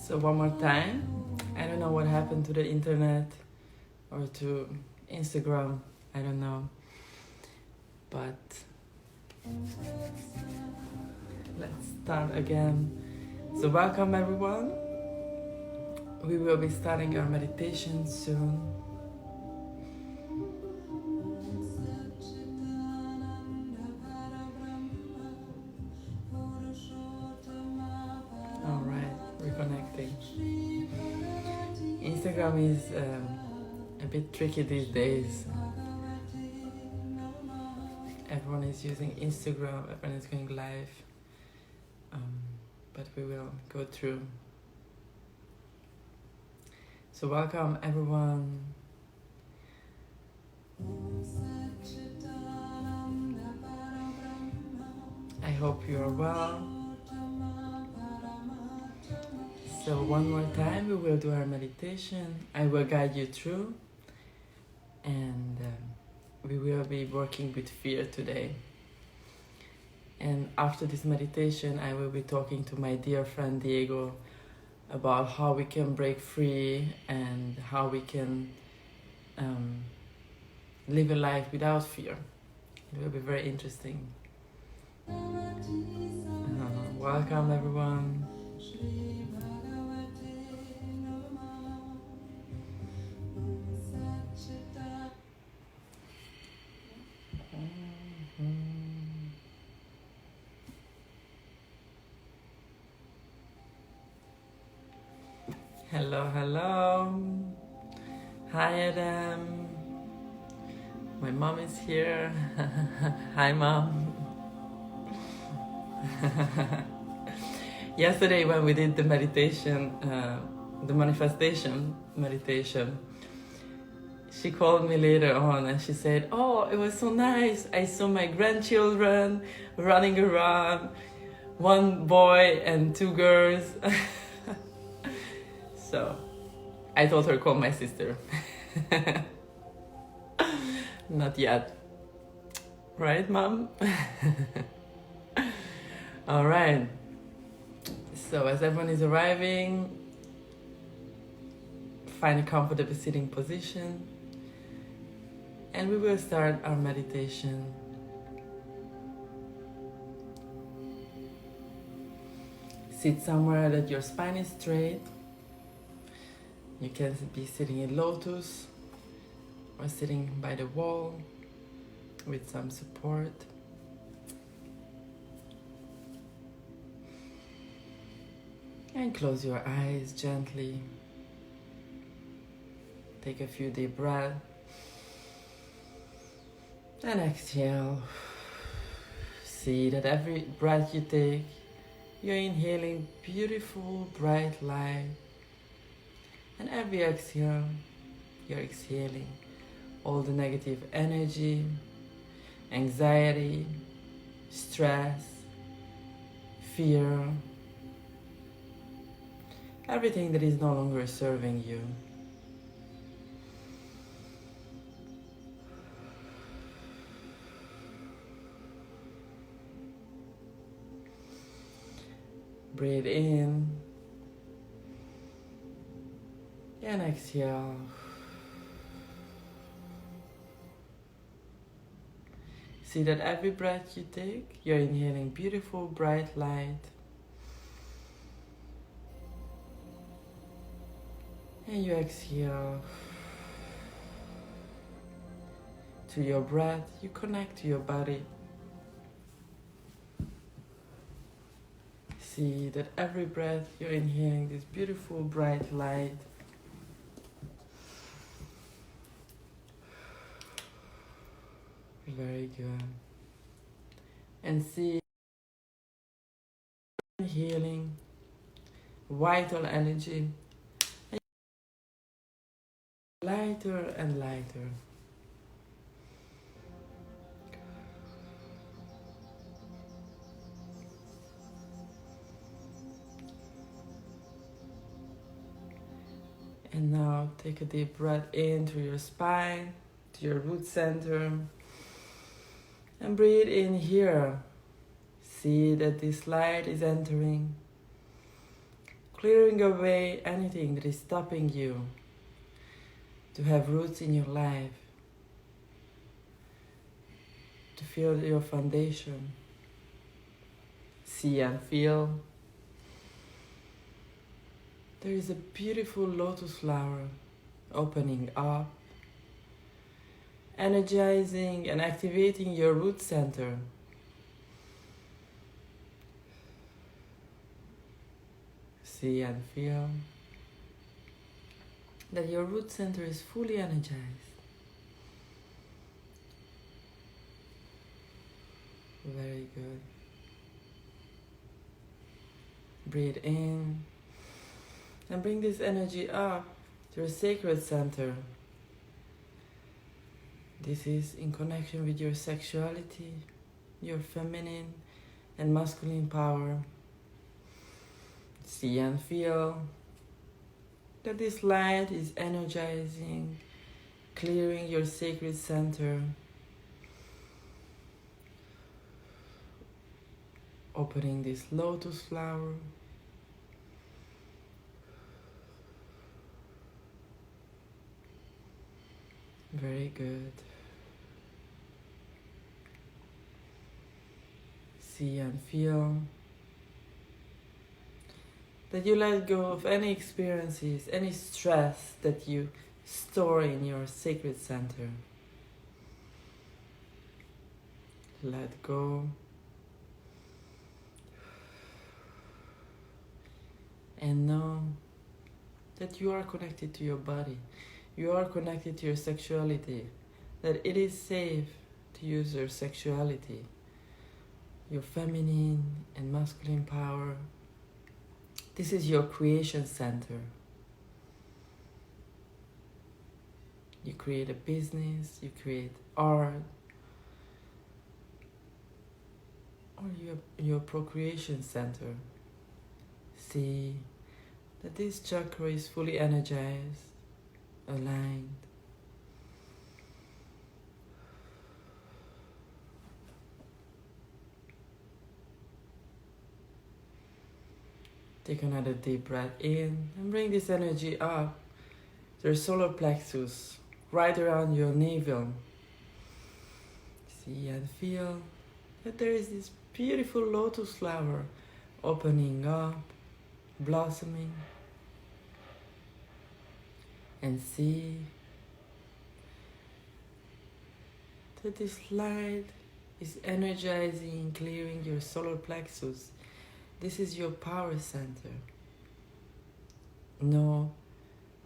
So one more time, I don't know what happened to the internet or to Instagram, I don't know, but let's start again. So welcome everyone. We will be starting our meditation soon. All right, reconnecting. Instagram is a bit tricky these days. Everyone is using Instagram, everyone is going live, but we will go through. So welcome everyone. I hope you are well. So one more time we will do our meditation. I will guide you through, and we will be working with fear today. And after this meditation I will be talking to my dear friend Diego about how we can break free and how we can live a life without fear. It will be very interesting. Welcome everyone. Hello, hello. Hi Adam. My mom is here. Hi mom. Yesterday when we did the meditation, the manifestation meditation, she called me later on and she said, "Oh, it was so nice. I saw my grandchildren running around, one boy and two girls." So I told her, call my sister. Not yet. Right, mom? All right. So as everyone is arriving, find a comfortable sitting position and we will start our meditation. Sit somewhere that your spine is straight. You can be sitting in lotus or sitting by the wall with some support. And close your eyes gently. Take a few deep breaths. And exhale. See that every breath you take, you're inhaling beautiful bright light. And every exhale, you're exhaling all the negative energy, anxiety, stress, fear, everything that is no longer serving you. Breathe in and exhale. See that every breath you take, you're inhaling beautiful bright light. And you exhale. To your breath, you connect to your body. See that every breath you're inhaling this beautiful bright light. Very good. And see healing, vital energy, and lighter and lighter. And now take a deep breath in through your spine, to your root center. And breathe in here. See that this light is entering. clearing away anything that is stopping you to have roots in your life, to feel your foundation. See and feel. There is a beautiful lotus flower opening up, energizing and activating your root center. See and feel that your root center is fully energized. Very good. Breathe in and bring this energy up to your sacred center. This is in connection with your sexuality, your feminine and masculine power. See and feel that this light is energizing, clearing your sacred center, opening this lotus flower. Very good. See and feel that you let go of any experiences, any stress that you store in your sacred center. Let go. And know that you are connected to your body. You are connected to your sexuality. That it is safe to use your sexuality, your feminine and masculine power. This is your creation center. You create a business, you create art, or your procreation center. See that this chakra is fully energized, aligned. Take another deep breath in and bring this energy up to your solar plexus, right around your navel. See and feel that there is this beautiful lotus flower opening up, blossoming. And see that this light is energizing, clearing your solar plexus. This is your power center. Know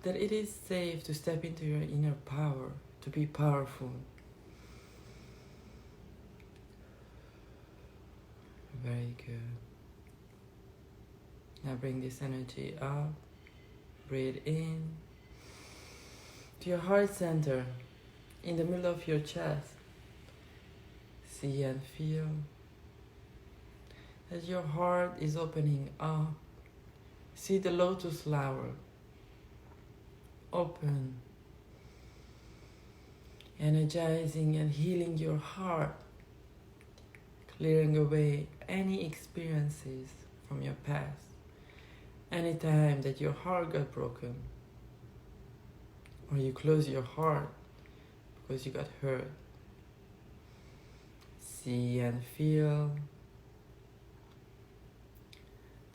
that it is safe to step into your inner power, to be powerful. Very good. Now bring this energy up. Breathe in to your heart center, in the middle of your chest. See and feel that your heart is opening up. See the lotus flower open, energizing and healing your heart, clearing away any experiences from your past, any time that your heart got broken, or you close your heart because you got hurt. See and feel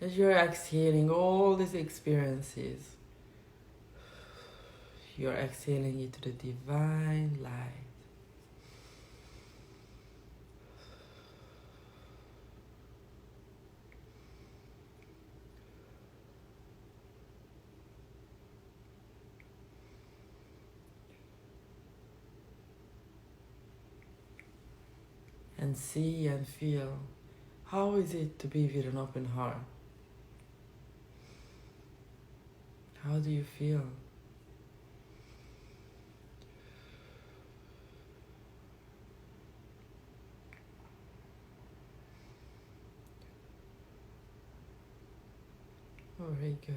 that you're exhaling all these experiences. You're exhaling into the divine light. And see and feel, how is it to be with an open heart? How do you feel? Very good.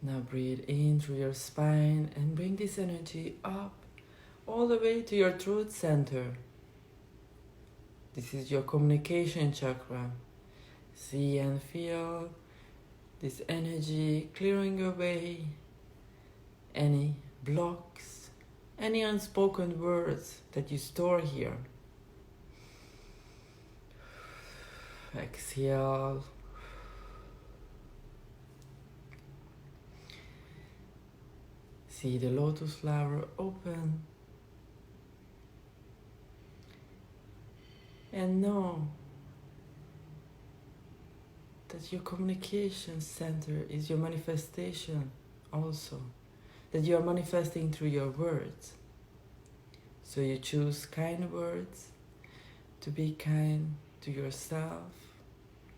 Now breathe in through your spine and bring this energy up all the way to your throat center. This is your communication chakra. See and feel this energy clearing away any blocks, any unspoken words that you store here. Exhale. See the lotus flower open. And know that your communication center is your manifestation also. That you are manifesting through your words. So you choose kind words to be kind to yourself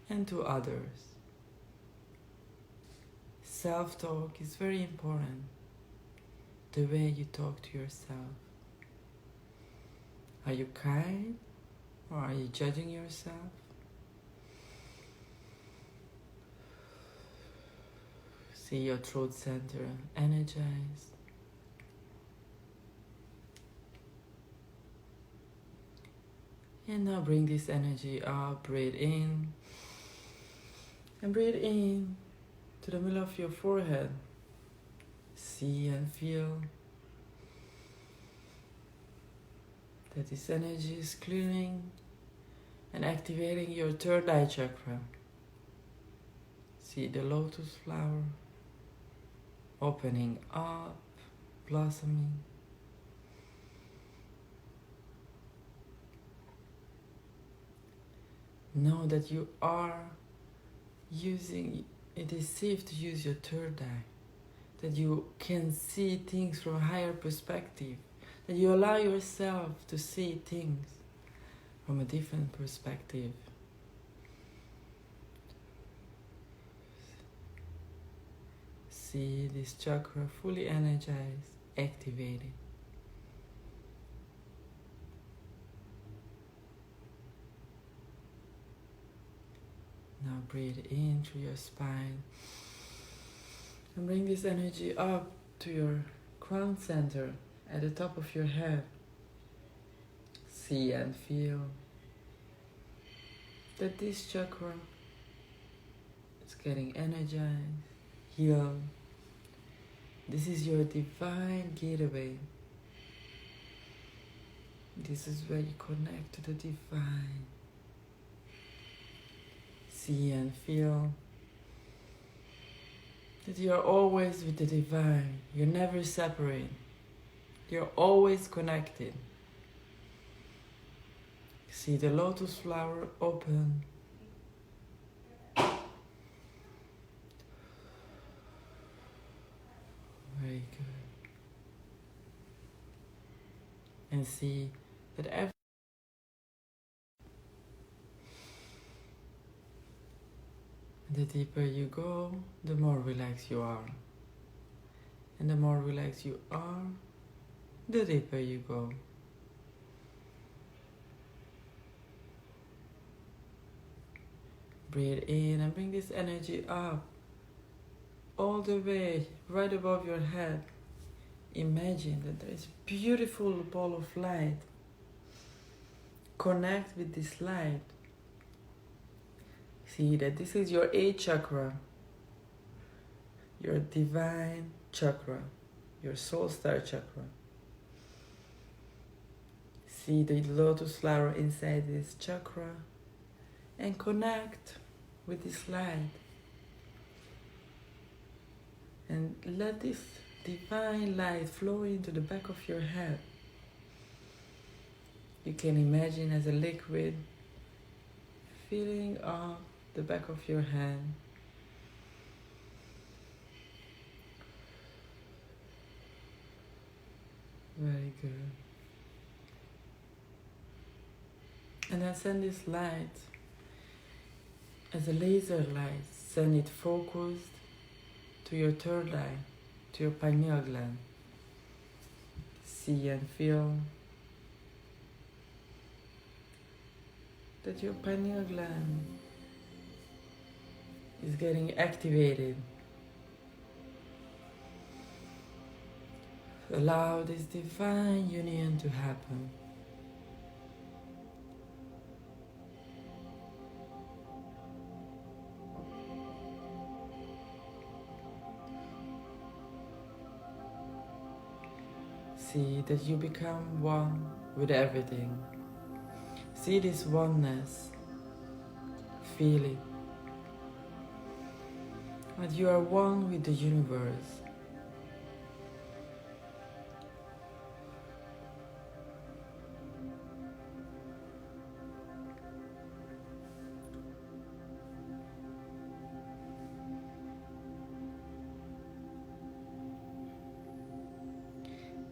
and to others. Self-talk is very important. The way you talk to yourself. Are you kind or are you judging yourself? See your throat center energized. And now bring this energy up, breathe in. And breathe in to the middle of your forehead. See and feel that this energy is clearing and activating your third eye chakra. See the lotus flower opening up, blossoming. Know that you are using, it is safe to use your third eye. That you can see things from a higher perspective. That you allow yourself to see things from a different perspective. See this chakra fully energized, activated. Now breathe in through your spine and bring this energy up to your crown center at the top of your head. See and feel that this chakra is getting energized, healed. This is your divine gateway. This is where you connect to the divine. See and feel that you are always with the divine. You're never separate. You're always connected. See the lotus flower open. Very good. And see that every the deeper you go, the more relaxed you are. And the more relaxed you are, the deeper you go. Breathe in and bring this energy up, all the way right above your head. Imagine that there is a beautiful ball of light. Connect with this light. See that this is your 8th chakra, your divine chakra, your soul star chakra. See the lotus flower inside this chakra and connect with this light. And let this divine light flow into the back of your head. You can imagine as a liquid filling up the back of your head. Very good. And then send this light as a laser light. Send it focused to your third eye, to your pineal gland. See and feel that your pineal gland is getting activated. Allow this divine union to happen. see that you become one with everything. See this oneness. Feel it. That you are one with the universe.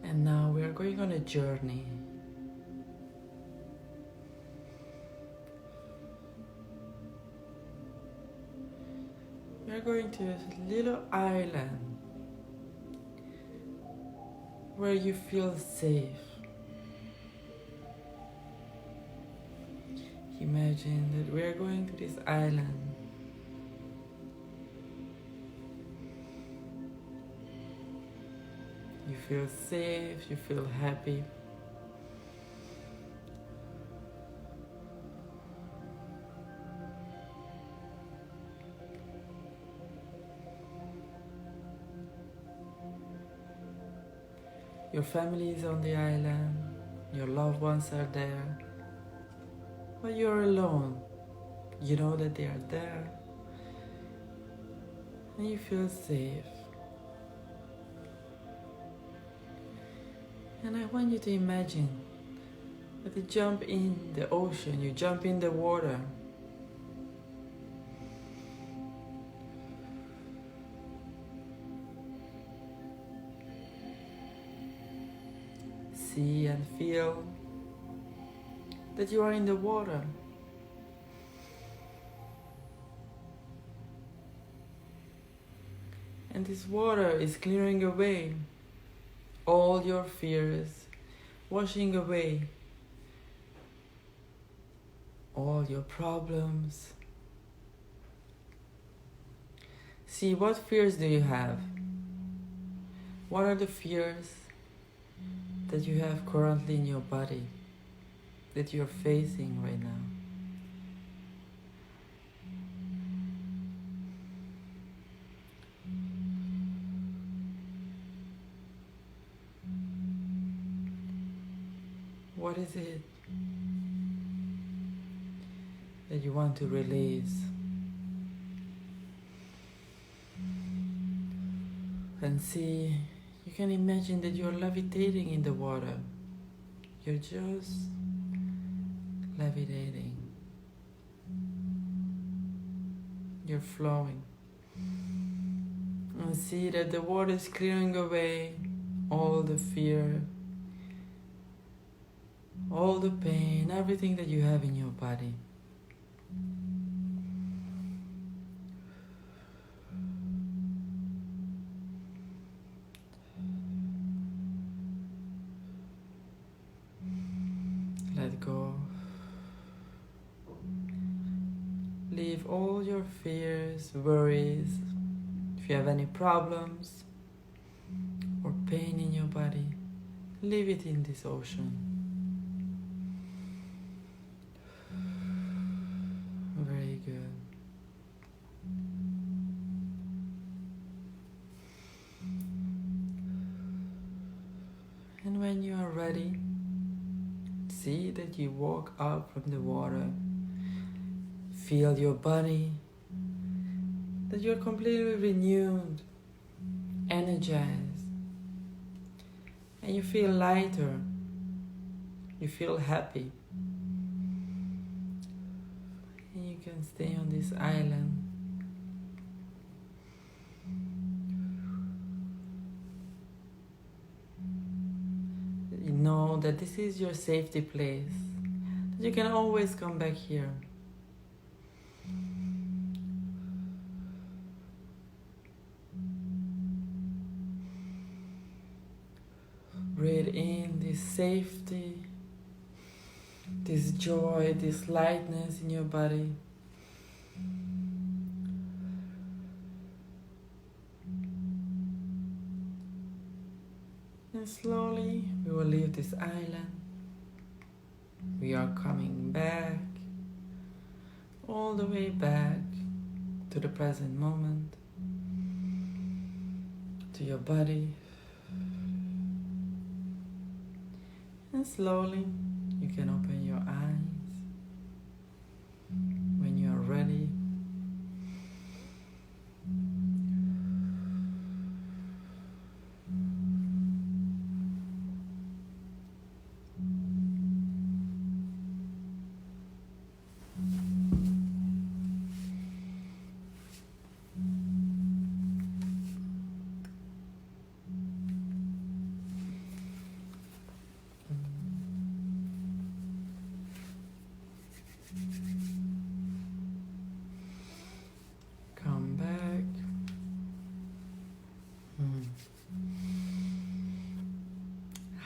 And now we are going on a journey. We are going to a little island where you feel safe. Imagine that we are going to this island. You feel safe, you feel happy. Your family is on the island, your loved ones are there, but you're alone. You know that they are there, and you feel safe. And I want you to imagine that you jump in the ocean, you jump in the water. See and feel that you are in the water. And this water is clearing away all your fears, washing away all your problems. See, what fears do you have? What are the fears that you have currently in your body, that you're facing right now? What is it that you want to release? And see, you can imagine that you're levitating in the water. You're just levitating. You're flowing. And see that the water is clearing away all the fear, all the pain, everything that you have in your body. Let go. Leave all your fears, worries, if you have any problems or pain in your body, leave it in this ocean. Very good. And when you are ready, see that you walk up from the water. Feel your body, that you're completely renewed, energized, and you feel lighter, you feel happy. And you can stay on this island. You know that this is your safety place, that you can always come back here. Breathe in this safety, this joy, this lightness in your body. And slowly we will leave this island. We are coming back, all the way back to the present moment, to your body. And slowly you can open your eyes when you are ready. Come back.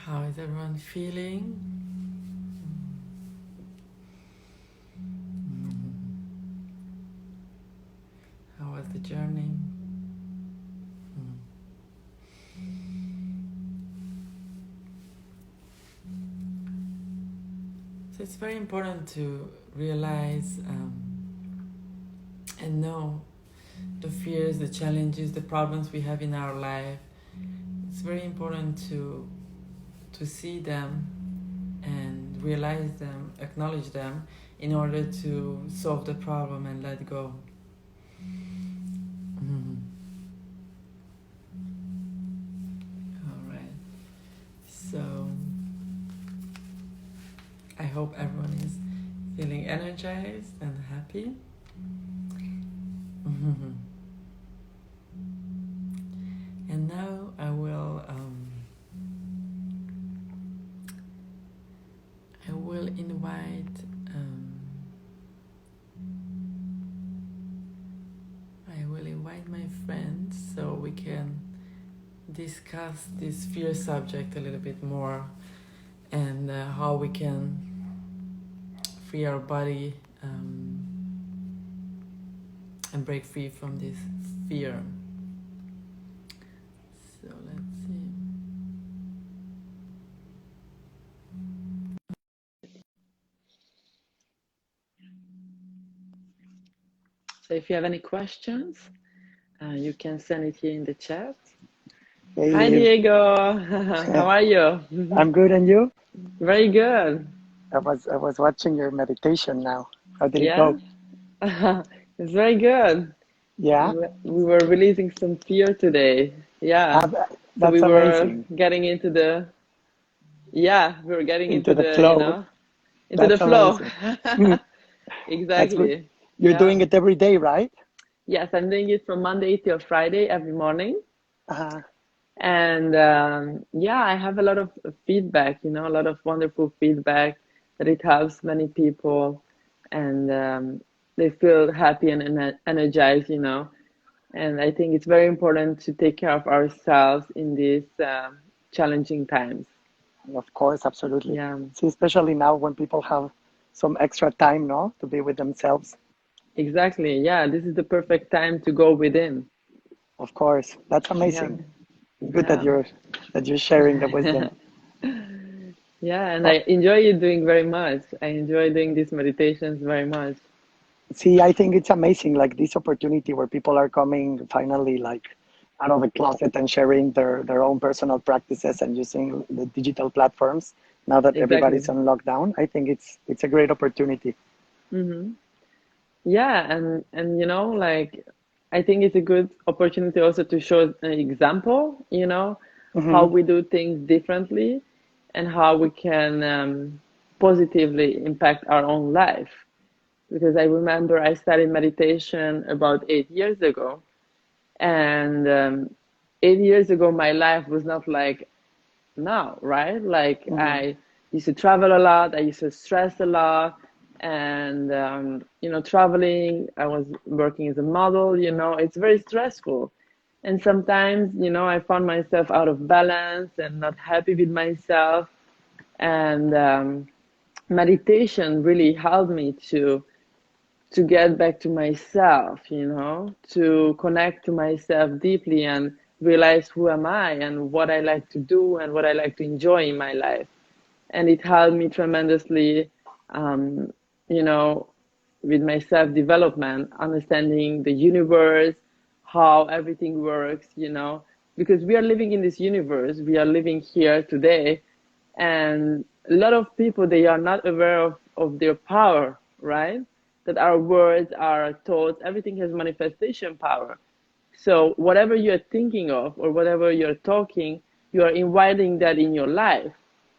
How is everyone feeling? How was the journey? So it's very important to realize and know the fears, the challenges, the problems we have in our life. It's very important to see them and realize them, acknowledge them, in order to solve the problem and let go. All right. So I hope everyone is feeling energized and happy. And now I will invite my friends so we can discuss this fear subject a little bit more, and how we can free our body and break free from this fear. So let's see. So if you have any questions, you can send it here in the chat. Hey, Hi, Liv. Diego. How are you? I'm good, and you? Very good. I was watching your meditation now. How did it Yeah? go? It's very good. Yeah? We were releasing some fear today. Yeah. So That's we were amazing. getting into the, we were getting Into into the the, flow. into the That's flow. amazing. That's good. Exactly. You're Yeah. doing it every day, right? Yes, I'm doing it from Monday till Friday every morning. Uh, And I have a lot of feedback, a lot of wonderful feedback that it helps many people, and they feel happy and energized, And I think it's very important to take care of ourselves in these challenging times. of course, absolutely. Yeah, See, especially now when people have some extra time, no, to be with themselves. exactly. Yeah, this is the perfect time to go within. Of course, that's Yeah, amazing. It's good yeah. that you're sharing the wisdom. Yeah, and Oh, I enjoy it doing very much. I enjoy doing these meditations very much. see, I think it's amazing, like this opportunity where people are coming finally, like out of the closet and sharing their own personal practices and using the digital platforms now that Exactly. everybody's on lockdown. I think it's a great opportunity. Hmm. Yeah, and like I think it's a good opportunity also to show an example, how Hmm. we do things differently and how we can positively impact our own life. Because I remember I started meditation about 8 years ago, and 8 years ago my life was not like now, right? Like Hmm. I used to travel a lot, I used to stress a lot, and traveling. I was working as a model. It's very stressful, and sometimes I found myself out of balance and not happy with myself, and meditation really helped me to get back to myself, to connect to myself deeply and realize who am I and what I like to do and what I like to enjoy in my life. And it helped me tremendously, um, you know, with my self-development, understanding the universe, how everything works, because we are living in this universe, we are living here today, and a lot of people, they are not aware of their power, right? That our words, our thoughts, everything has manifestation power. So whatever you're thinking of or whatever you're talking, you are inviting that in your life.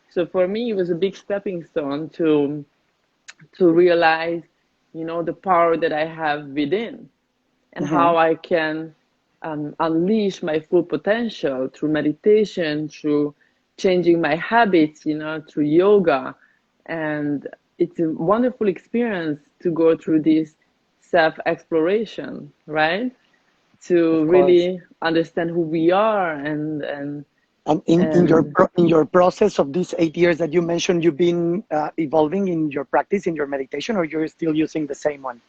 So for me, it was a big stepping stone to realize, the power that I have within and Hmm. how I can unleash my full potential through meditation, through changing my habits, through yoga. And it's a wonderful experience to go through this self exploration, right? To Of course. really understand who we are And and in your process of these 8 years that you mentioned, you've been evolving in your practice, in your meditation, or you're still using the same one?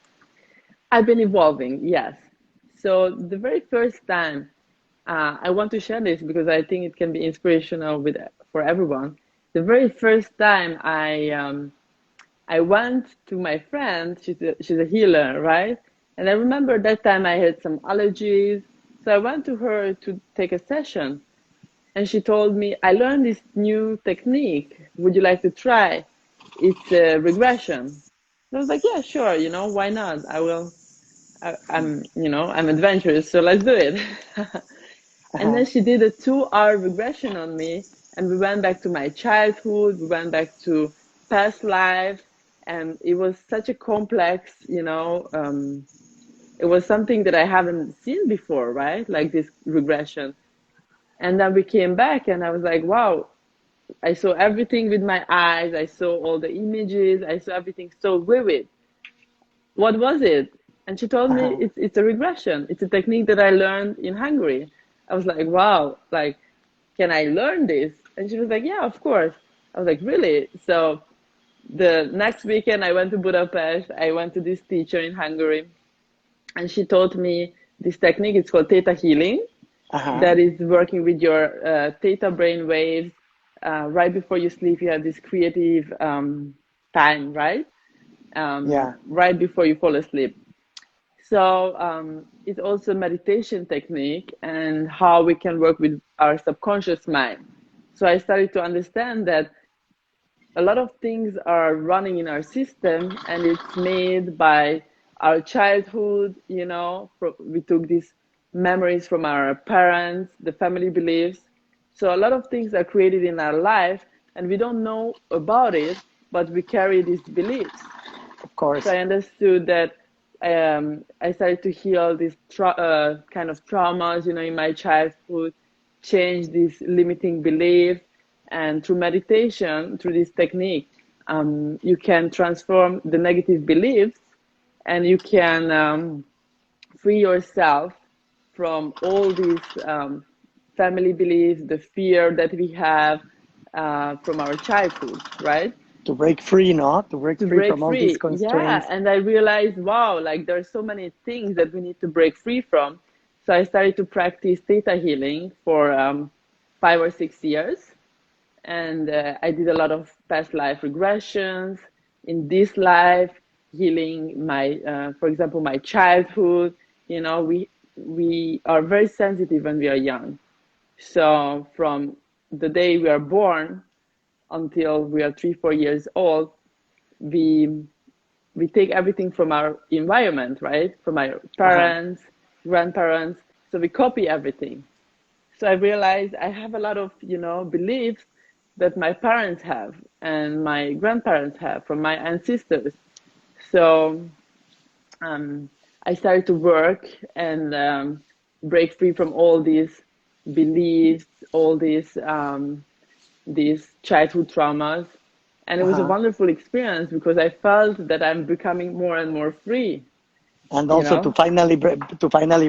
I've been evolving, yes. So the very first time, I want to share this because I think it can be inspirational for everyone. The very first time I went to my friend. She's a healer, right? And I remember that time I had some allergies, so I went to her to take a session, and she told me, "I learned this new technique. Would you like to try? It's a regression." And I was like, "Yeah, sure. Why not? I will. I'm adventurous, so let's do it." And Uh-huh. then she did a 2-hour regression on me, and we went back to my childhood, we went back to past life, and it was such a complex, it was something that I haven't seen before, right? Like this regression. And then we came back, and I was like, wow, I saw everything with my eyes, I saw all the images, I saw everything so vivid. What was it? And she told me Uh-huh. it's a regression. It's a technique that I learned in Hungary. I was like, wow, like, can I learn this? And she was like, yeah, of course. I was like, really? So the next weekend I went to Budapest. I went to this teacher in Hungary, and she taught me this technique. It's called theta healing, Uh-huh. that is working with your theta brain waves. Right before you sleep, you have this creative time, right? Yeah. Right before you fall asleep. So it's also a meditation technique and how we can work with our subconscious mind. So I started to understand that a lot of things are running in our system, and it's made by our childhood. We took these memories from our parents, the family beliefs. So a lot of things are created in our life, and we don't know about it, but we carry these beliefs. Of So course. I understood that I started to heal these kind of traumas, in my childhood, change these limiting beliefs, and through meditation, through this technique, you can transform the negative beliefs, and you can free yourself from all these family beliefs, the fear that we have from our childhood, right? To break free, no? To break To free break from all these free, yeah. constraints. And I realized, wow, like there's so many things that we need to break free from. So I started to practice theta healing for 5 or 6 years, and I did a lot of past life regressions in this life, healing my, for example, my childhood. We are very sensitive when we are young. So from the day we are born until we are 3, 4 years old, we we take everything from our environment, right? From our Uh-huh. parents, grandparents. So we copy everything. So I realized I have a lot of, beliefs that my parents have and my grandparents have from my ancestors. So I started to work and break free from all these beliefs, all these childhood traumas. And it was a Uh-huh. wonderful experience because I felt that I'm becoming more and more free, And you also know? to finally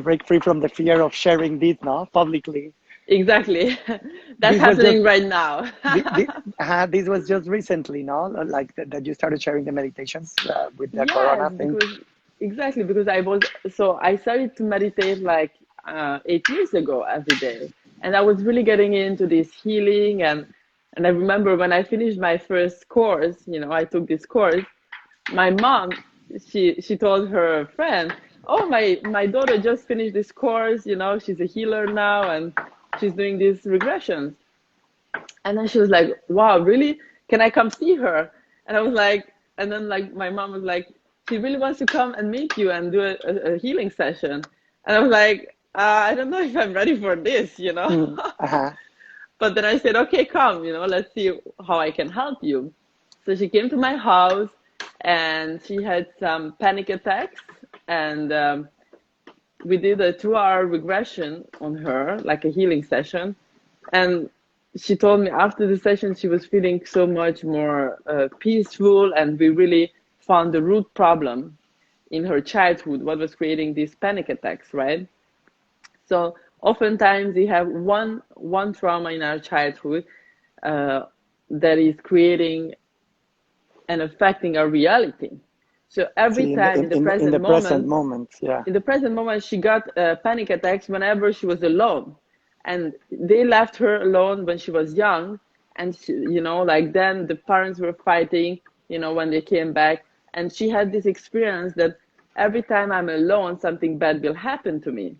break free from the fear of sharing this, no? Publicly. Exactly. That's This was just happening right now. this was just recently, no? Like that you started sharing the meditations with the Yes, corona thing. because exactly, because I started to meditate like 8 years ago every day. And I was really getting into this healing, and I remember when I finished my first course, I took this course. My mom, she told her friend, "Oh, my daughter just finished this course, she's a healer now, and she's doing these regressions." And then she was like, "Wow, really? can I come see her? And I was like, and then like my mom was like, she really wants to come and meet you and do a healing session. And I was like, I don't know if I'm ready for this, you know. Mm. Uh-huh. But then I said, okay, come, you know, let's see how I can help you. So she came to my house and she had some panic attacks. And we did a 2 hour regression on her, like a healing session. And she told me after the session, she was feeling so much more peaceful. And we really found the root problem in her childhood, what was creating these panic attacks, right? So oftentimes we have one trauma in our childhood uh, that is creating and affecting our reality. So every See, in the time in the present moment, yeah. in the present moment, she got panic attacks whenever she was alone, and they left her alone when she was young, and she, you know, like then the parents were fighting, you know, when they came back, and she had this experience that every time I'm alone, something bad will happen to me,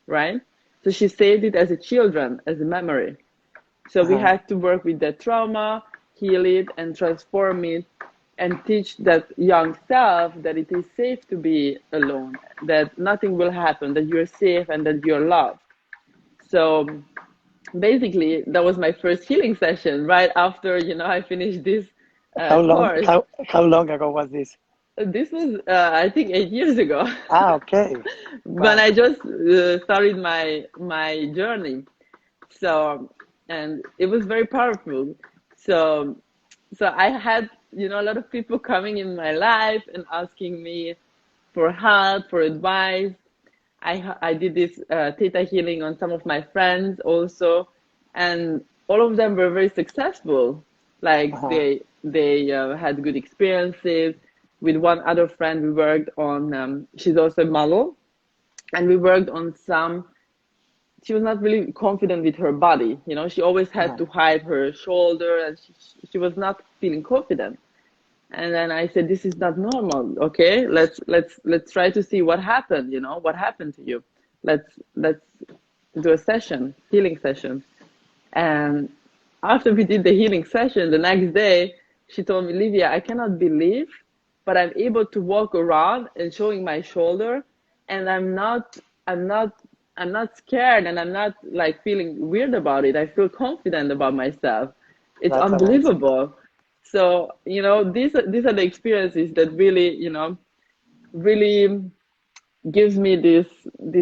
right? So she saved it as a children, as a memory. So we Uh-huh. had to work with that trauma, heal it, and transform it, and teach that young self that it is safe to be alone, that nothing will happen, that you're safe and that you're loved. So basically, that was my first healing session right after, you know, I finished this How long course. how long ago was this? This was, I think, 8 years ago, Ah, okay. when Wow. I just started my journey. So, and it was very powerful. So, so I had, you know, a lot of people coming in my life and asking me for help, for advice. I did this theta healing on some of my friends also, and all of them were very successful. Like Uh-huh. they had good experiences. With one other friend, we worked on. She's also a model, and we worked on some. She was not really confident with her body. You know, she always had Uh-huh. to hide her shoulder, and she was not feeling confident. And then I said, this is not normal. Okay, let's try to see what happened. You know, what happened to you. Let's do a session, healing session. And after we did the healing session, the next day she told me, Livia, I cannot believe, but I'm able to walk around and showing my shoulder, and I'm not I'm not scared, and I'm not like feeling weird about it. I feel confident about myself. It's That's amazing. unbelievable. So, you know, these are the experiences that really, you know, really gives me this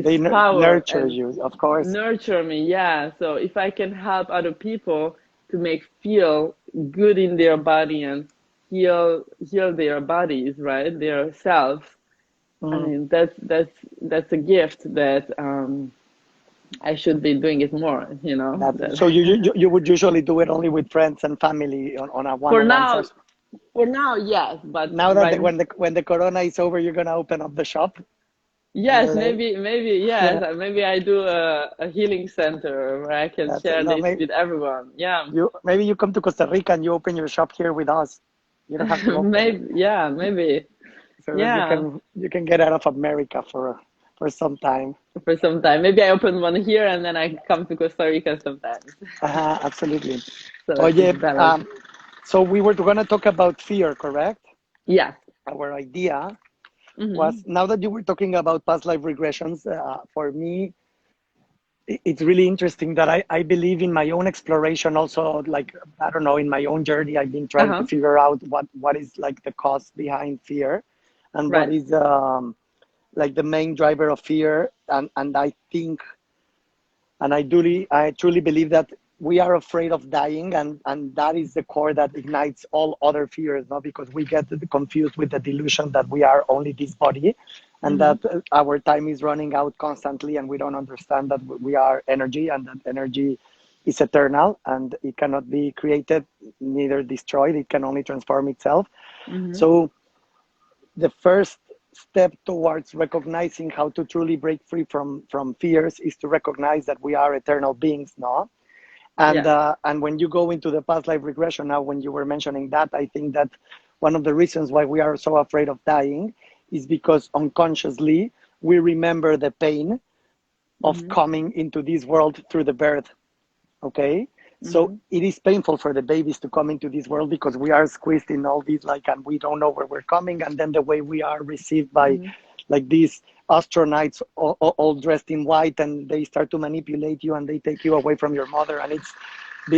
They power nurture and you, of course. nurture me. Yeah. So if I can help other people to make feel good in their body and heal their bodies, right, their selves, I Mm. mean that's a gift that I should be doing it more, you know, That, so that you would usually do it only with friends and family on a for one-on-one now, first. yes, but Now that right. when the corona is over, you're gonna open up the shop in Yes, LA. maybe, yes. Yeah, Maybe I do a healing center where I can that's it. share No, this with everyone. Yeah, maybe you come to Costa Rica and you open your shop here with us. You don't have to open it maybe, yeah, maybe, so that yeah, you can get out of America for some time. for some time. Maybe I open one here and then I come to Costa Rica sometimes. Absolutely. So Oh that yeah. it's balanced. So we were gonna talk about fear, correct? Yes. Our idea was Mm-hmm. now that you were talking about past life regressions. For me, it's really interesting that I believe in my own exploration also, like I don't know, in my own journey I've been trying to Uh-huh. figure out what is like the cause behind fear and what Right. is like the main driver of fear. And I think and I truly believe that we are afraid of dying, and that is the core that ignites all other fears, no? Because we get confused with the delusion that we are only this body, and Mm-hmm. that our time is running out constantly, and we don't understand that we are energy, and that energy is eternal, and it cannot be created, neither destroyed. It can only transform itself. Mm-hmm. So the first step towards recognizing how to truly break free from fears is to recognize that we are eternal beings, no? Yeah. And when you go into the past life regression, now when you were mentioning that, I think that one of the reasons why we are so afraid of dying is because unconsciously we remember the pain of Mm-hmm. coming into this world through the birth. Okay, So it is painful for the babies to come into this world because we are squeezed in all these, like, and we don't know where we're coming. And then the way we are received by like these astronauts all dressed in white, and they start to manipulate you and they take you away from your mother. And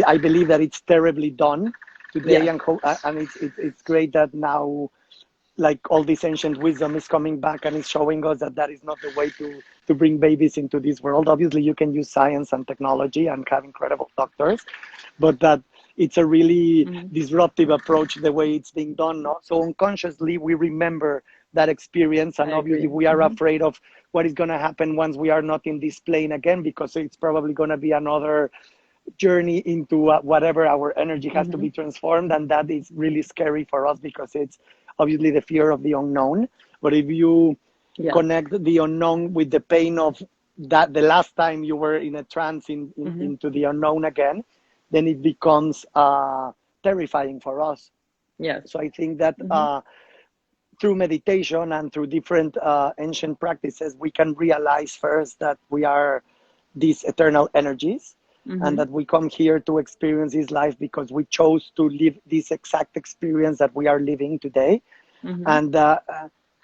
I believe that it's terribly done today. Yeah. And it's great that now, like, all this ancient wisdom is coming back and is showing us that that is not the way to bring babies into this world. Obviously, you can use science and technology and have incredible doctors, but that it's a really disruptive approach the way it's being done. No? So unconsciously, we remember that experience, and I obviously, agree. we are afraid of what is going to happen once we are not in this plane again, because it's probably going to be another journey into whatever our energy has to be transformed, and that is really scary for us because it's obviously the fear of the unknown. But if you Yeah. connect the unknown with the pain of that the last time you were in a trance into the unknown again, then it becomes terrifying for us. Yes. So I think that through meditation and through different ancient practices, we can realize first that we are these eternal energies, and that we come here to experience this life because we chose to live this exact experience that we are living today. And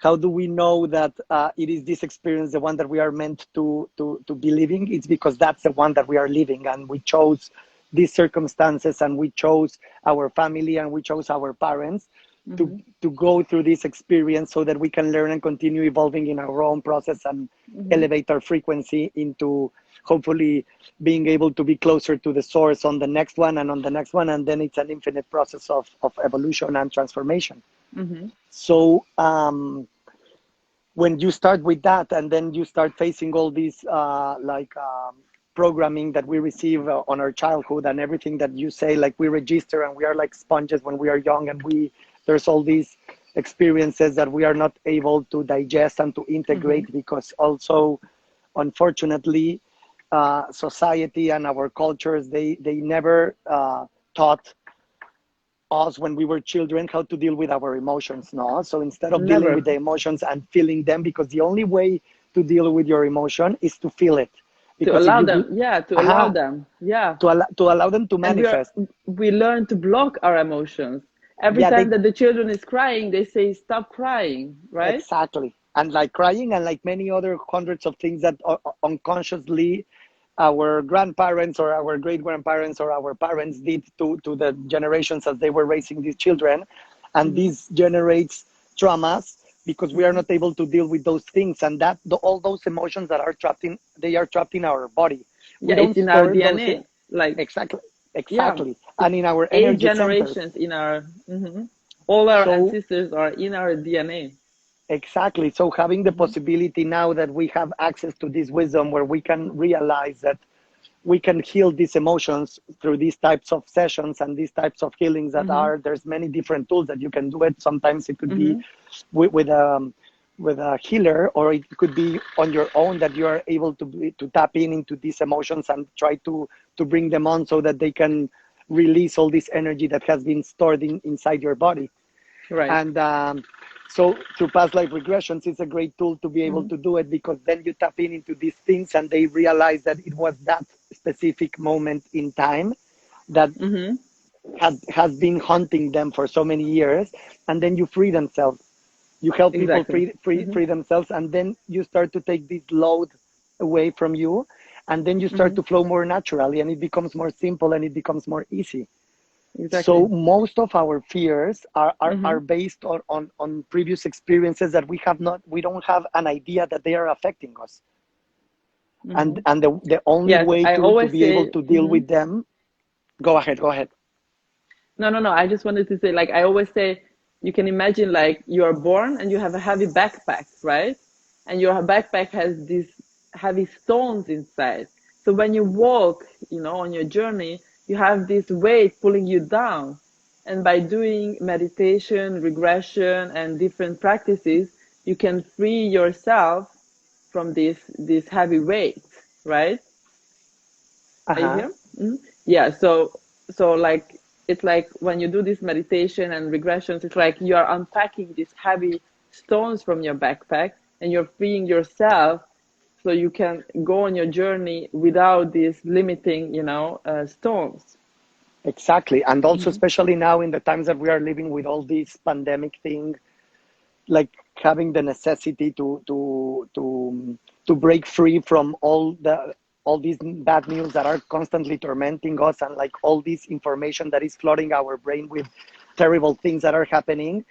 how do we know that it is this experience, the one that we are meant to be living? It's because that's the one that we are living, and we chose these circumstances, and we chose our family, and we chose our parents to go through this experience so that we can learn and continue evolving in our own process and elevate our frequency into hopefully being able to be closer to the source on the next one and on the next one. And then it's an infinite process of evolution and transformation. So when you start with that, and then you start facing all these programming that we receive on our childhood, and everything that you say, like, we register and we are like sponges when we are young, and there's all these experiences that we are not able to digest and to integrate because also, unfortunately, society and our cultures, they never taught us when we were children how to deal with our emotions. No, so instead of dealing with the emotions and feeling them, because the only way to deal with your emotion is to feel it, To because allow them, allow them, to allow them to and manifest. we learn to block our emotions. Every Yeah, time that the children is crying, they say, stop crying, right? exactly. And like crying, and like many other hundreds of things that unconsciously our grandparents or our great grandparents or our parents did to the generations as they were raising these children. And this generates traumas because we are not able to deal with those things, and that all those emotions that are trapped in our body. We don't It's in our store those DNA, like, exactly, yeah, and in our eight energy centers. generations in our, all our So ancestors are in our DNA. exactly. So having the possibility now that we have access to this wisdom, where we can realize that we can heal these emotions through these types of sessions and these types of healings there's many different tools that you can do it. Sometimes it could be with a healer, or it could be on your own, that you are able to tap into these emotions and try to bring them on so that they can release all this energy that has been stored inside your body. Right. And so through past life regressions, it's a great tool to be able to do it, because then you tap into these things and they realize that it was that specific moment in time that has been haunting them for so many years. And then you free themselves. You help people free themselves, and then you start to take this load away from you, and then you start to flow more naturally, and it becomes more simple and it becomes more easy. Exactly. So most of our fears are based on previous experiences that we don't have an idea that they are affecting us. And the only way to be able to deal with them. Go ahead. No. I just wanted to say, like, I always say, you can imagine, like, you are born and you have a heavy backpack, right? And your backpack has these heavy stones inside. So when you walk, on your journey, you have this weight pulling you down. And by doing meditation, regression, and different practices, you can free yourself from this heavy weight, right? Are you here? Yeah. So like, it's like when you do this meditation and regressions, it's like you are unpacking these heavy stones from your backpack, and you're freeing yourself so you can go on your journey without these limiting, stones. Exactly. And also, Hmm. especially now in the times that we are living with all this pandemic thing, like having the necessity to break free from all these bad news that are constantly tormenting us, and like all this information that is flooding our brain with terrible things that are happening.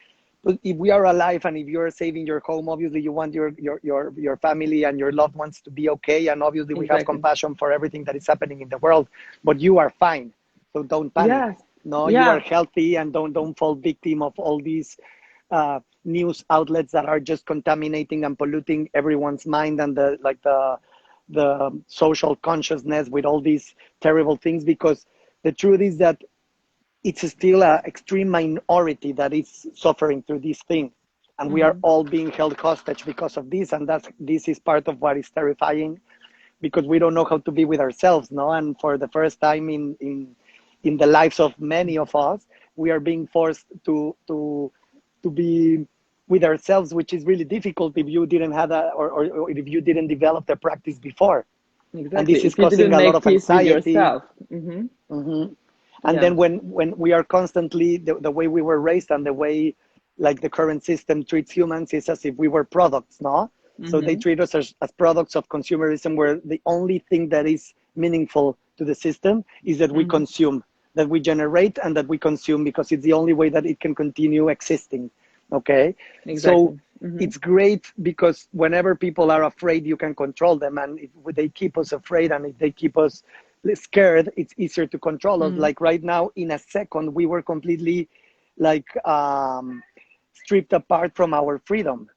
But if we are alive and if you're saving your home, obviously you want your family and your loved ones to be okay, and obviously we have Exactly. compassion for everything that is happening in the world, but you are fine, so don't panic. Yes. No, you are Yeah. healthy, and don't fall victim of all these news outlets that are just contaminating and polluting everyone's mind, and the social consciousness with all these terrible things, because the truth is that it's still an extreme minority that is suffering through this thing, and we are Hmm. all being held hostage because of this, and this is part of what is terrifying, because we don't know how to be with ourselves, no, and for the first time in the lives of many of us, we are being forced to be with ourselves, which is really difficult if you didn't have that, or if you didn't develop the practice before, and Exactly. this is If you causing didn't a lot make of peace with anxiety. yourself. Hmm. Mhm. And Yeah. then when we are constantly, the way we were raised and the way like the current system treats humans is as if we were products, no, so they Hmm. treat us as products of consumerism, where the only thing that is meaningful to the system is that we Hmm. consume, that we generate, and that we consume, because it's the only way that it can continue existing. Okay, so Exactly. Hmm. it's great because whenever people are afraid, you can control them, and if they keep us afraid and if they keep us scared, it's easier to control us. Hmm. Like right now, in a second, we were completely like stripped apart from our freedom.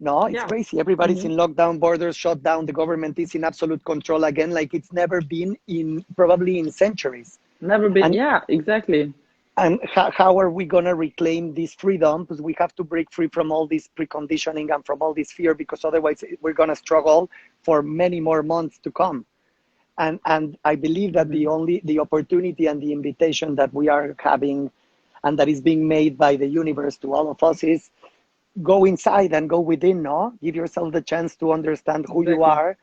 No, it's Yeah. crazy. Everybody's Hmm. in lockdown, borders shut down, the government is in absolute control again, like it's never been in probably in centuries. Never been. And Yeah. Exactly. how are we going to reclaim this freedom? Because we have to break free from all this preconditioning and from all this fear, because otherwise we're going to struggle for many more months to come. And I believe that Hmm. the opportunity and the invitation that we are having, and that is being made by the universe to all of us, is go inside and go within. No, give yourself the chance to understand who you Exactly. are,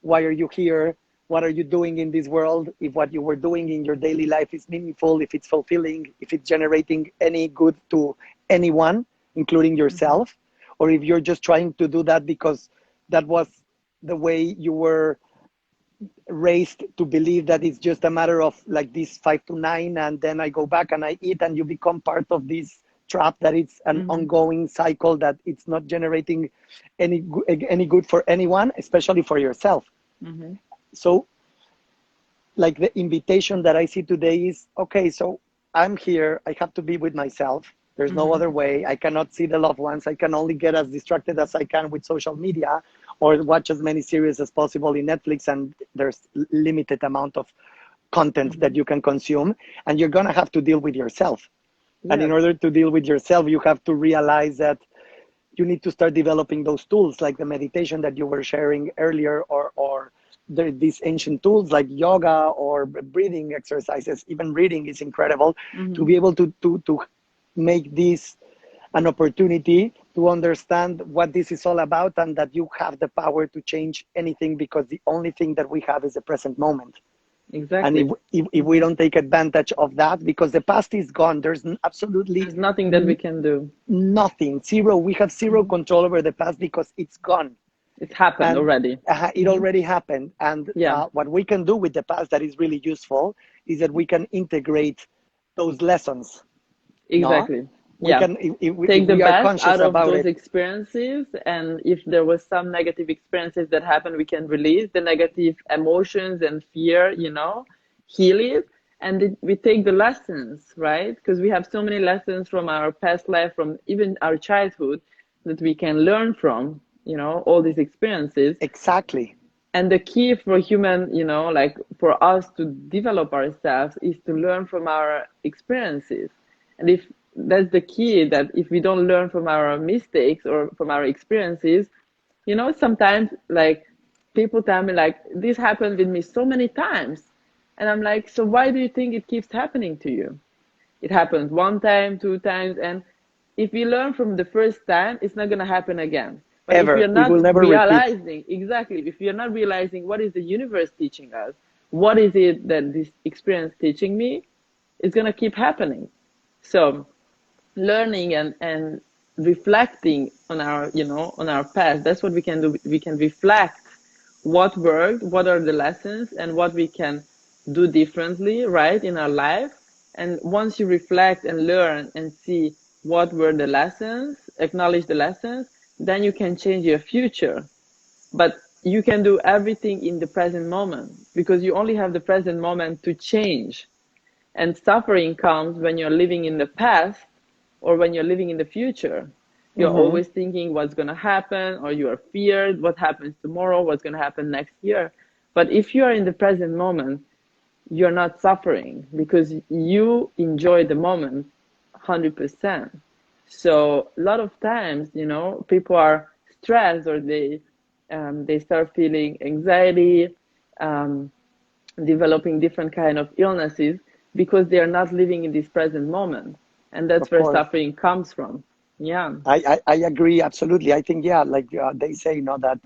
why are you here, what are you doing in this world, if what you were doing in your daily life is meaningful, if it's fulfilling, if it's generating any good to anyone, including Hmm. yourself, or if you're just trying to do that because that was the way you were raised to believe, that it's just a matter of like this 5 to 9, and then I go back and I eat, and you become part of this trap, that it's an Hmm. ongoing cycle, that it's not generating any good for anyone, especially for yourself. Hmm. So like the invitation that I see today is, okay, so I'm here, I have to be with myself, there's no Hmm. other way, I cannot see the loved ones, I can only get as distracted as I can with social media, or watch as many series as possible in Netflix, and there's limited amount of content Hmm. that you can consume, and you're going to have to deal with yourself. And in Yes. order to deal with yourself, you have to realize that you need to start developing those tools, like the meditation that you were sharing earlier, or these ancient tools like yoga or breathing exercises. Even reading is incredible, to Hmm. be able to make this an opportunity to understand what this is all about, and that you have the power to change anything, because the only thing that we have is the present moment. And Exactly. if we Hmm. don't take advantage of that, because the past is gone, there's absolutely There's nothing that we can do. nothing, zero. We have zero Hmm. control over the past because it's gone, It's happened and already. it Hmm. already happened. And Yeah. what we can do with the past that is really useful is that we can integrate those lessons. No, Exactly. we Yeah. can, if Take the we are best conscious out of about those it. experiences, and if there was some negative experiences that happened, we can release the negative emotions and fear, heal it, and we take the lessons, right? Because we have so many lessons from our past life, from even our childhood, that we can learn from, all these experiences. Exactly. And the key for human, like for us to develop ourselves, is to learn from our experiences. And if that's the key, that if we don't learn from our mistakes or from our experiences, sometimes like people tell me like, this happened with me so many times. And I'm like, so why do you think it keeps happening to you? It happens one time, two times, and if we learn from the first time, it's not going to happen again. But if Ever, you're it not will never repeat. realizing, exactly, if you're not realizing what is the universe teaching us, what is it that this experience teaching me, it's going to keep happening. So learning and reflecting on our, on our past, that's what we can do. We can reflect what worked, what are the lessons, and what we can do differently, right, in our life. And once you reflect and learn and see what were the lessons, acknowledge the lessons, then you can change your future. But you can do everything in the present moment, because you only have the present moment to change. And suffering comes when you're living in the past or when you're living in the future. You're Mm-hmm. always thinking what's going to happen, or you are feared what happens tomorrow, what's going to happen next year. But if you are in the present moment, you're not suffering because you enjoy the moment 100%. So a lot of times, people are stressed, or they start feeling anxiety, um, developing different kind of illnesses because they are not living in this present moment, and that's Of where course. suffering comes from. Yeah. I agree absolutely. I think, yeah, like they say, that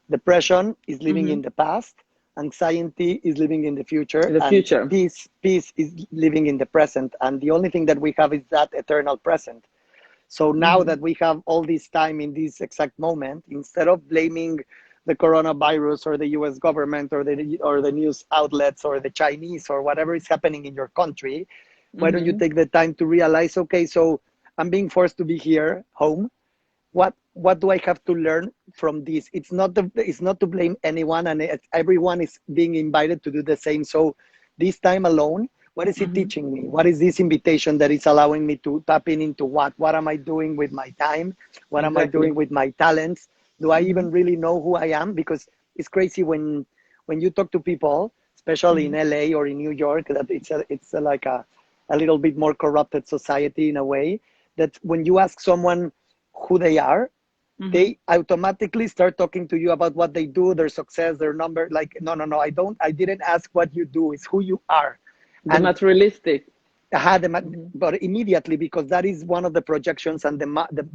depression is living Mm-hmm. in the past, anxiety is living in the future, The and future. peace is living in the present. And the only thing that we have is that eternal present. So now Mm-hmm. that we have all this time in this exact moment, instead of blaming the coronavirus or the US government or the news outlets or the Chinese or whatever is happening in your country, why don't you Mm-hmm. take the time to realize, okay, so I'm being forced to be here home. What do I have to learn from this? It's not to blame anyone, and everyone is being invited to do the same. So this time alone, what is it Mm-hmm. teaching me? What is this invitation that is allowing me to tap into what? What am I doing with my time? What am I doing Exactly. with my talents? Do I Mm-hmm. even really know who I am? Because it's crazy when you talk to people, especially in Mm-hmm. LA or in New York, that it's like a little bit more corrupted society in a way, that when you ask someone who they are, Mm-hmm. they automatically start talking to you about what they do, their success, their number. Like, no, no, no, I didn't ask what you do, it's who you are. The And materialistic. I had them, Mm-hmm. but immediately, because that is one of the projections and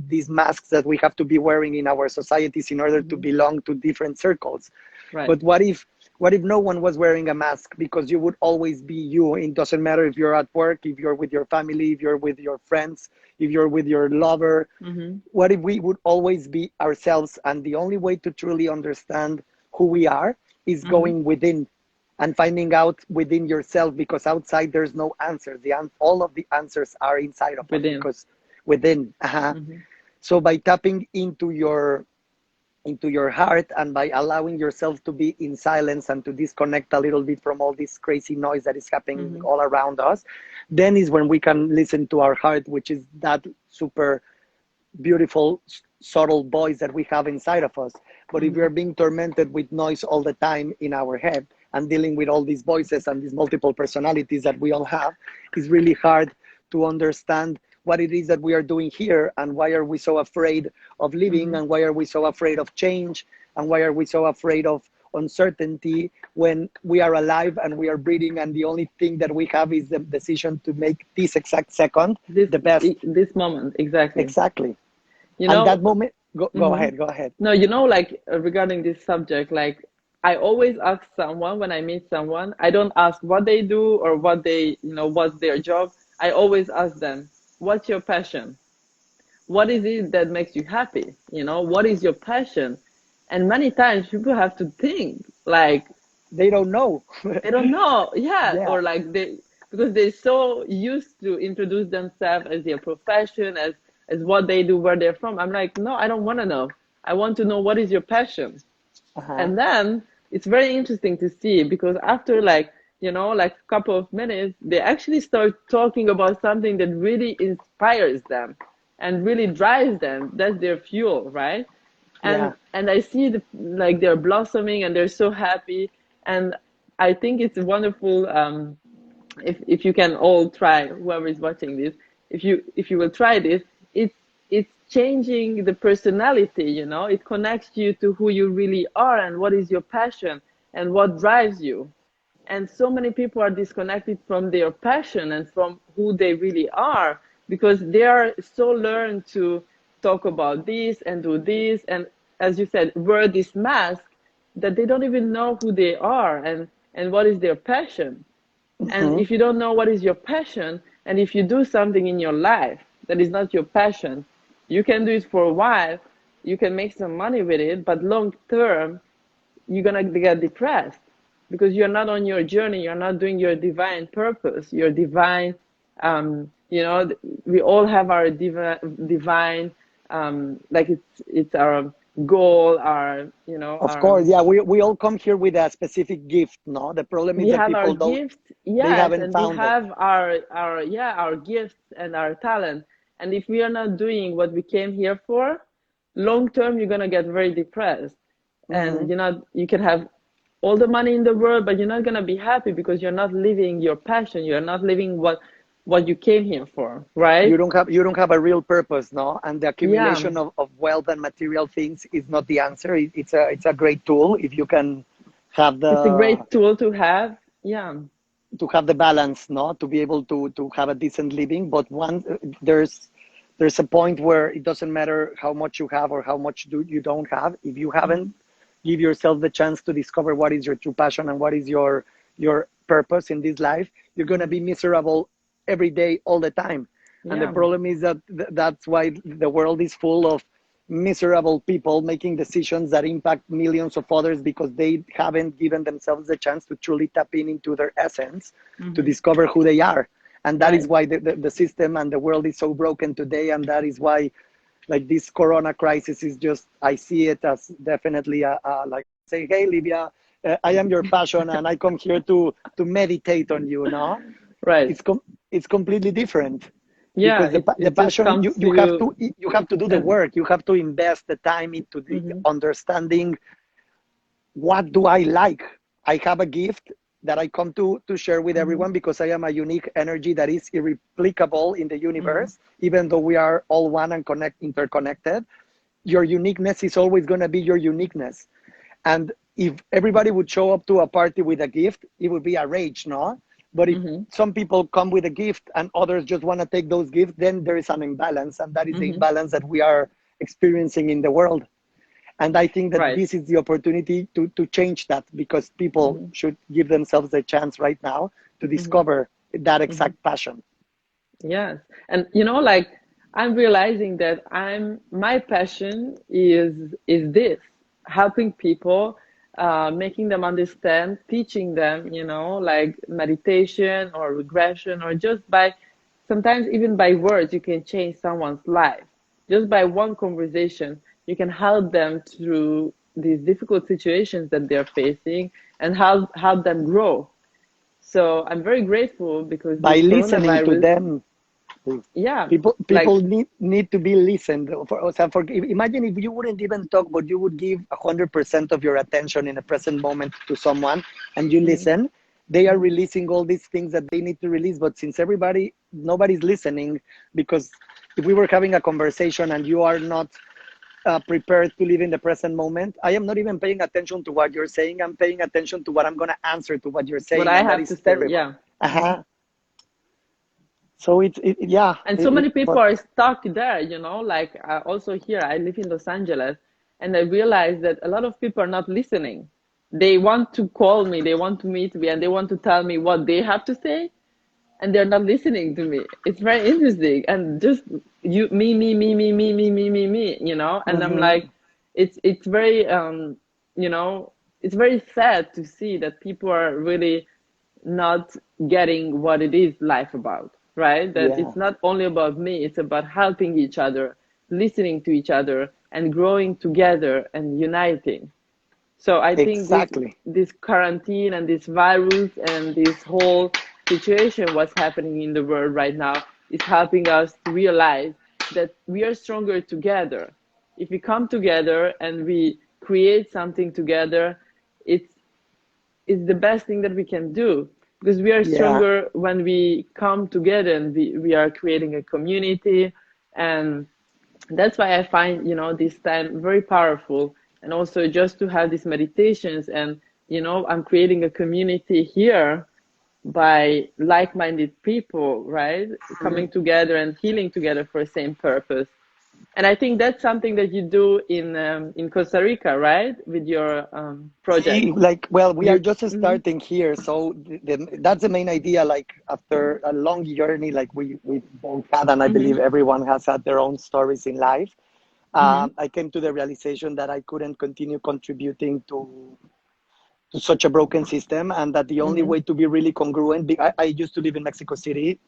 these masks that we have to be wearing in our societies in order to Mm-hmm. belong to different circles. Right. But what if no one was wearing a mask? Because you would always be you. It doesn't matter if you're at work, if you're with your family, if you're with your friends, if you're with your lover. Mm-hmm. What if we would always be ourselves? And the only way to truly understand who we are is Mm-hmm. going within and finding out within yourself, because outside there's no answers. All of the answers are inside of us, Within. because within. Mm-hmm. So by tapping into your heart, and by allowing yourself to be in silence and to disconnect a little bit from all this crazy noise that is happening Mm-hmm. all around us, then is when we can listen to our heart, which is that super beautiful subtle voice that we have inside of us. But if we Mm-hmm. are being tormented with noise all the time in our head and dealing with all these voices and these multiple personalities that we all have, it's really hard to understand what it is that we are doing here, and why are we so afraid of living, Mm-hmm. and why are we so afraid of change, and why are we so afraid of uncertainty, when we are alive and we are breathing, and the only thing that we have is the decision to make this exact second This the best. this moment, exactly. Exactly. You And know, that moment, go mm-hmm. ahead, go ahead. No, like regarding this subject, like I always ask someone when I meet someone, I don't ask what they do or what what's their job. I always ask them, what's your passion? What is it that makes you happy? What is your passion? And many times people have to think, like, They don't know. they don't know. Yeah. Yeah. Or like because they're so used to introduce themselves as their profession, as what they do, where they're from. I'm like, no, I don't want to know. I want to know what is your passion. Uh-huh. And then it's very interesting to see, because after like a couple of minutes, they actually start talking about something that really inspires them and really drives them. That's their fuel, right? Yeah. And I see like they're blossoming and they're so happy. And I think it's wonderful, if you can all try, whoever is watching this, if you will try this, it's changing the personality. It connects you to who you really are and what is your passion and what drives you. And so many people are disconnected from their passion and from who they really are, because they are so learned to talk about this and do this, and as you said, wear this mask, that they don't even know who they are and what is their passion. And Hmm. if you don't know what is your passion, and if you do something in your life that is not your passion, you can do it for a while, you can make some money with it, but long term, you're gonna get depressed because you're not on your journey, you're not doing your divine purpose, your divine, you know, we all have our divine, like it's our goal, our, you know, Of our, course, yeah, we all come here with a specific gift, no? The problem is we that have our people don't, gifts, they yes, haven't and we found it. have our yeah, our gifts and our talent. And if we are not doing what we came here for, long term you're gonna get very depressed. And Hmm. you can have all the money in the world, but you're not gonna be happy because you're not living your passion, you're not living what you came here for, right? You don't have a real purpose, no? And the Yeah, accumulation of wealth and material things is not the answer. It's a great tool if you can have it's a the great tool to have. Yeah. balance, no, to be able to have a decent living. But there's a point where it doesn't matter how much you have or how much you don't have. If you haven't Hmm. give yourself the chance to discover what is your true passion and what is your purpose in this life, you're going to Hmm. be miserable every day, all the time. And the Yeah. problem is that that's why the world is full of miserable people making decisions that impact millions of others because they haven't given themselves the chance to truly tap into their essence, to Hmm. discover who they are. And that is Right. why the system and the world is so broken today. And that is why, like, this corona crisis is just, I see it as definitely like, say, hey, Livia, I am your passion and I come here to meditate on you, no? Right. It's completely different Yeah, because the it just passion, comes you, to you have you. to do the And work. You have to invest the time into the hmm. understanding, what do I like? I have a gift that I come to share with Hmm. everyone because I am a unique energy that is irreplicable in the Hmm. universe, even though we are all one and interconnected. Your uniqueness is always going to be your uniqueness. And if everybody would show up to a party with a gift, it would be a rage, no? But if Hmm. some people come with a gift and others just want to take those gifts, then there is an imbalance. And that is the Hmm. imbalance that we are experiencing in the world. And I think that Right. this is the opportunity to change that, because people Hmm. should give themselves a chance right now to Hmm. discover that Hmm. exact passion. Yes. And like I'm realizing that my passion is this, helping people, making them understand, teaching them, like meditation or regression, or just by sometimes even by words you can change someone's life. Just by one conversation, you can help them through these difficult situations that they're facing and help them grow. So I'm very grateful because By this listening to coronavirus, them, yeah, people like, need to be listened. Imagine if you wouldn't even talk, but you would give 100% of your attention in a present moment to someone, and you mhm, listen. They are mhm. releasing all these things that they need to release, but since nobody's listening, because if we were having a conversation and you are not prepared to live in the present moment, I am not even paying attention to what you're saying. I'm paying attention to what I'm going to answer to what you're What saying, I and that have to is say, terrible. yeah. Hmm. Uh-huh. So yeah, And so many people but are stuck there, like, also here, I live in Los Angeles, and I realize that a lot of people are not listening. They want to call me, they want to meet me, and they want to tell me what they have to say, and they're not listening to me. It's very interesting. And just you, me, and I'm mhm. like, it's very, you know, it's very sad to see that people are really not getting what it is life about, right? That Yeah, it's not only about me, it's about helping each other, listening to each other, and growing together and uniting. So I think exactly. this quarantine and this virus and this whole situation, what's happening in the world right now, is helping us to realize that we are stronger together. If we come together and we create something together, it's it's the best thing that we can do, because we are Yeah, stronger when we come together and we are creating a community. And that's why I find, this time very powerful. And also just to have these meditations, and I'm creating a community here by like-minded people, right, coming together and healing together for the same purpose. And I think that's something that you do in Costa Rica, right? With your project. See, like, well, we are You. just Mhm. starting here, so that's the main idea. Like after a long journey, like we both had, and I believe Mhm. everyone has had their own stories in life. Mhm. I came to the realization that I couldn't continue contributing to such a broken system, and that the only Mhm. way to be really congruent. I used to live in Mexico City,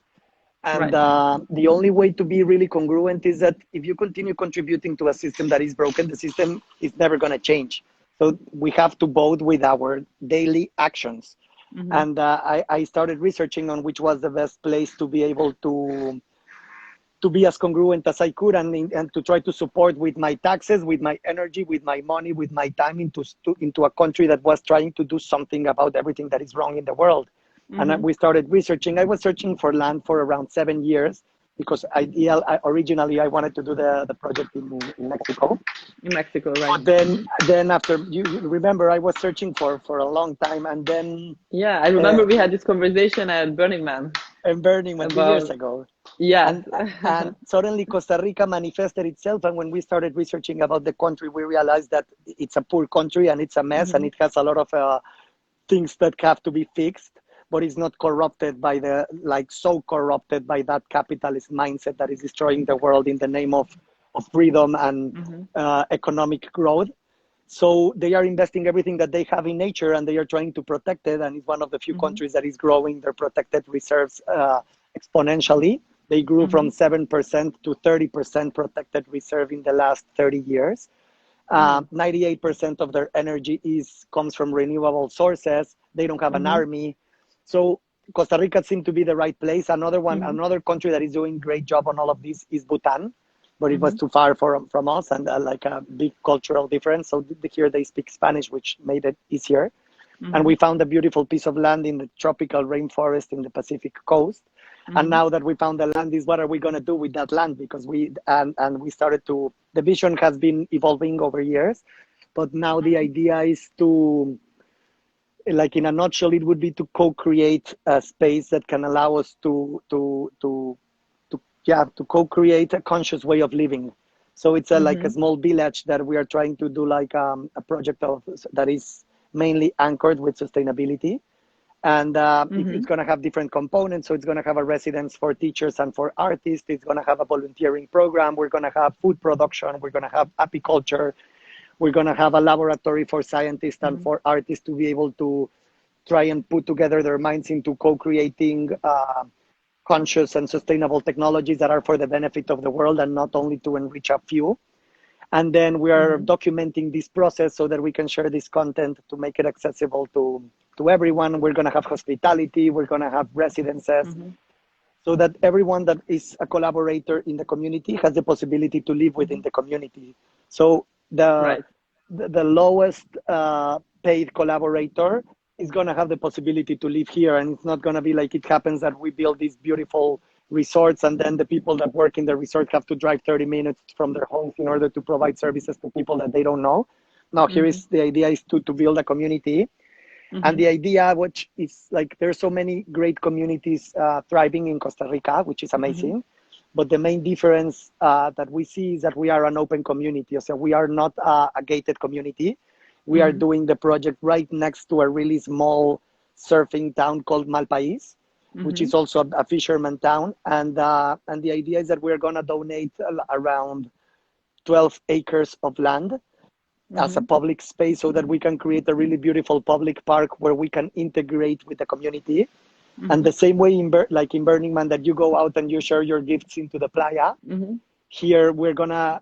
and Right. the only way to be really congruent is that if you continue contributing to a system that is broken, the system is never going to change. So we have to vote with our daily actions. Mhm. And I started researching on which was the best place to be able to be as congruent as I could, and to try to support with my taxes, with my energy, with my money, with my time into a country that was trying to do something about everything that is wrong in the world. And Mhm. we started researching. I was searching for land for around 7 years because originally I wanted to do the project in Mexico. In Mexico, right? But then Mhm. then after you remember I was searching for a long time, and then Yeah, I uh, remember we had this conversation at Burning Man and Burning Man 2 years about. ago. Yes. And suddenly Costa Rica manifested itself, and when we started researching about the country, we realized that it's a poor country and it's a mess, and Mhm. it has a lot of things that have to be fixed, but it's not corrupted by the like so corrupted by that capitalist mindset that is destroying the world in the name of freedom and Mhm. economic growth. So they are investing everything that they have in nature, and they are trying to protect it. And it's one of the few Mhm. countries that is growing their protected reserves exponentially. They grew from Mhm. 7% to 30% protected reserve in the last 30 years. Mm. 98% of their energy is comes from renewable sources. They don't have an Mhm. army. So Costa Rica seemed to be the right place. Mhm. Another country that is doing great job on all of this is Bhutan, but it was Mhm. too far from us, and like a big cultural difference. So here they speak Spanish, which made it easier. And Mhm. we found a beautiful piece of land in the tropical rainforest in the Pacific coast. And Mhm. now that we found the land, is what are we going to do with that land? Because we started to, the vision has been evolving over years, but now the idea is to, like in a nutshell, it would be to co-create a space that can allow us to co-create a conscious way of living. So it's like a Mhm. small village that we are trying to do, like a project of that is mainly anchored with sustainability, and it's Mhm. going to have different components. So it's going to have a residence for teachers and for artists. It's going to have a volunteering program. We're going to have food production. We're going to have apiculture. We're going to have a laboratory for scientists and Mhm. for artists to be able to try and put together their minds into co-creating conscious and sustainable technologies that are for the benefit of the world and not only to enrich a few. And then we are Mhm. documenting this process so that we can share this content to make it accessible to everyone. We're going to have hospitality, we're going to have residences, Mhm. so that everyone that is a collaborator in the community has the possibility to live within Mhm. the community. So Right. the lowest paid collaborator is going to have the possibility to live here, and it's not going to be like it happens that we build these beautiful resorts and then the people that work in the resort have to drive 30 minutes from their homes in order to provide services to people that they don't know. Now here Mhm. is the idea is to build a community, and Mhm. the idea, which is like there's so many great communities thriving in Costa Rica, which is Mhm. amazing. But the main difference that we see is that we are an open community. So we are not a gated community. We are Mhm. doing the project right next to a really small surfing town called Malpais, which Mhm. is also a fisherman town. And the idea is that we're going to donate around 12 acres of land as a Mhm. public space so that we can create a really beautiful public park where we can integrate with the community. And Mhm. the same way like in Burning Man that you go out and you share your gifts into the playa, Mhm. here we're gonna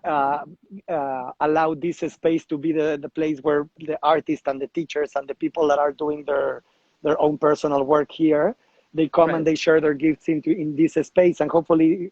allow this space to be the place where the artists and the teachers and the people that are doing their own personal work here, they come and Right. they share their gifts into in this space, and hopefully